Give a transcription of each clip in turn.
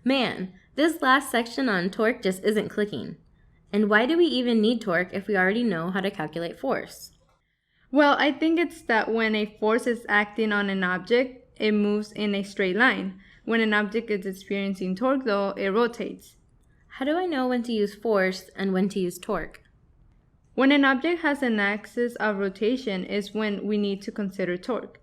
Man, this last section on torque just isn't clicking. And why do we even need torque if we already know how to calculate force? Well, I think it's that when a force is acting on an object, it moves in a straight line. When an object is experiencing torque, though, it rotates. How do I know when to use force and when to use torque? When an object has an axis of rotation is when we need to consider torque.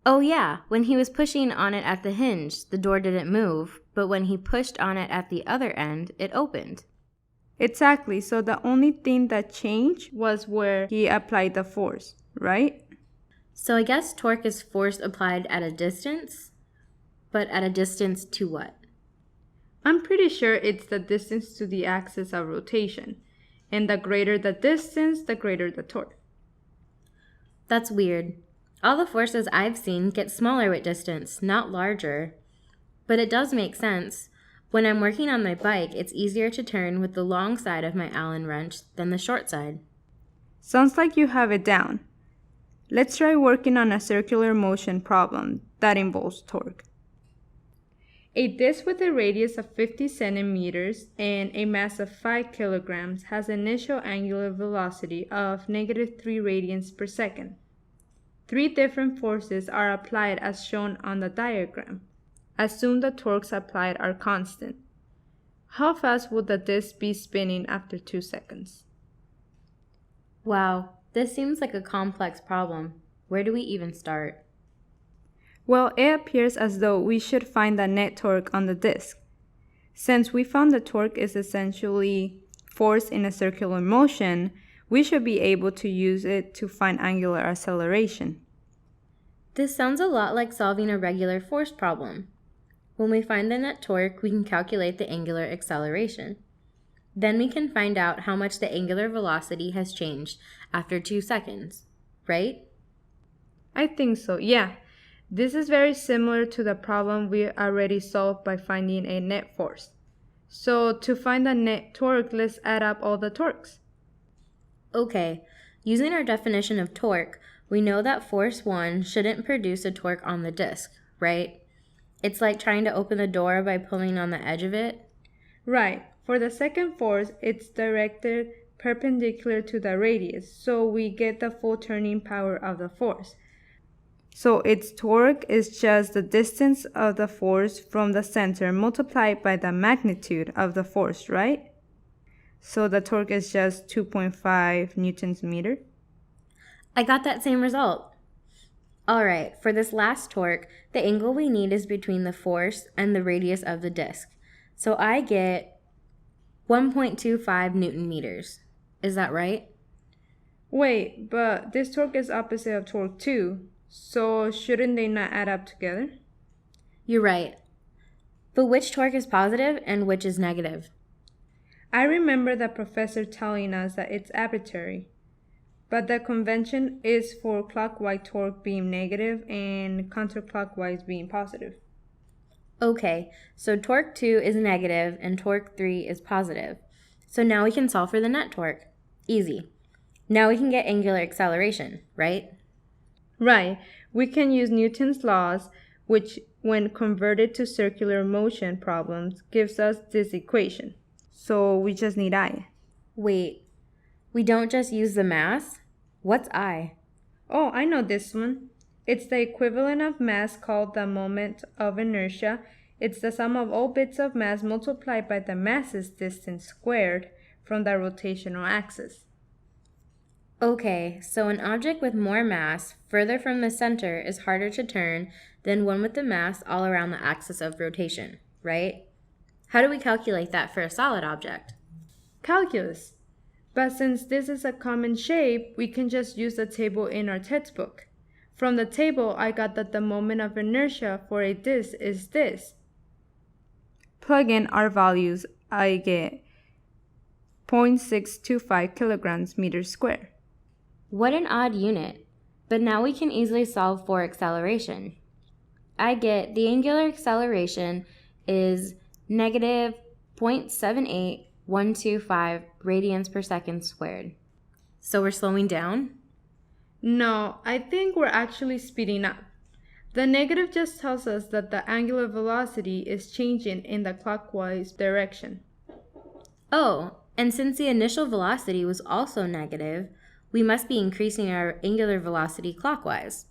Oh yeah, when he was pushing on it at the hinge, the door didn't move, but when he pushed on it at the other end, it opened. Exactly, so the only thing that changed was where he applied the force, right? So I guess torque is force applied at a distance, but at a distance to what? I'm pretty sure it's the distance to the axis of rotation, and the greater the distance, the greater the torque. That's weird. All the forces I've seen get smaller with distance, not larger. But it does make sense. When I'm working on my bike, it's easier to turn with the long side of my Allen wrench than the short side. Sounds like you have it down. Let's try working on a circular motion problem that involves torque. A disc with a radius of 50 centimeters and a mass of 5 kilograms has an initial angular velocity of -3 radians per second. 3 different forces are applied as shown on the diagram. Assume the torques applied are constant. How fast would the disc be spinning after 2 seconds? Wow, this seems like a complex problem. Where do we even start? Well, it appears as though we should find the net torque on the disc. Since we found the torque is essentially force in a circular motion, we should be able to use it to find angular acceleration. This sounds a lot like solving a regular force problem. When we find the net torque, we can calculate the angular acceleration. Then we can find out how much the angular velocity has changed after 2 seconds, right? I think so, yeah. This is very similar to the problem we already solved by finding a net force. So to find the net torque, let's add up all the torques. Okay, using our definition of torque, we know that force 1 shouldn't produce a torque on the disc, right? It's like trying to open the door by pulling on the edge of it. Right. For the second force, it's directed perpendicular to the radius, so we get the full turning power of the force. So its torque is just the distance of the force from the center multiplied by the magnitude of the force, right? So the torque is just 2.5 newtons per meter. I got that same result. Alright, for this last torque, the angle we need is between the force and the radius of the disc. So I get 1.25 Newton meters. Is that right? Wait, but this torque is opposite of torque 2, so shouldn't they not add up together? You're right. But which torque is positive and which is negative? I remember the professor telling us that it's arbitrary, but the convention is for clockwise torque being negative and counterclockwise being positive. Okay, so torque 2 is negative and torque 3 is positive. So now we can solve for the net torque. Easy. Now we can get angular acceleration, right? Right. We can use Newton's laws, which when converted to circular motion problems gives us this equation. So we just need I. Wait, we don't just use the mass? What's I? Oh, I know this one. It's the equivalent of mass called the moment of inertia. It's the sum of all bits of mass multiplied by the mass's distance squared from the rotational axis. Okay, so an object with more mass further from the center is harder to turn than one with the mass all around the axis of rotation, right? How do we calculate that for a solid object? Calculus. But since this is a common shape, we can just use the table in our textbook. From the table, I got that the moment of inertia for a disc is this. Plug in our values, I get 0.625 kilograms meters squared. What an odd unit. But now we can easily solve for acceleration. I get the angular acceleration is negative 0.78125 radians per second squared. So we're slowing down? No, I think we're actually speeding up. The negative just tells us that the angular velocity is changing in the clockwise direction. Oh, and since the initial velocity was also negative, we must be increasing our angular velocity clockwise,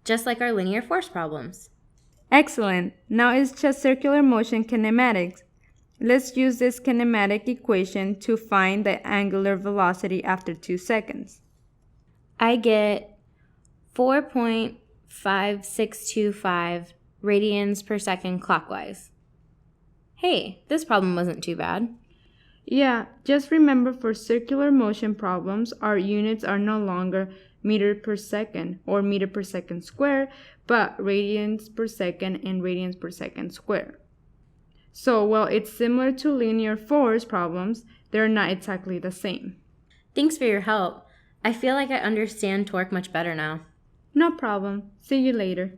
just like our linear force problems. Excellent. Now it's just circular motion kinematics. Let's use this kinematic equation to find the angular velocity after 2 seconds. I get 4.5625 radians per second clockwise. Hey, this problem wasn't too bad. Yeah, just remember for circular motion problems, our units are no longer meter per second or meter per second square, but radians per second and radians per second square. So while it's similar to linear force problems, they're not exactly the same. Thanks for your help. I feel like I understand torque much better now. No problem. See you later.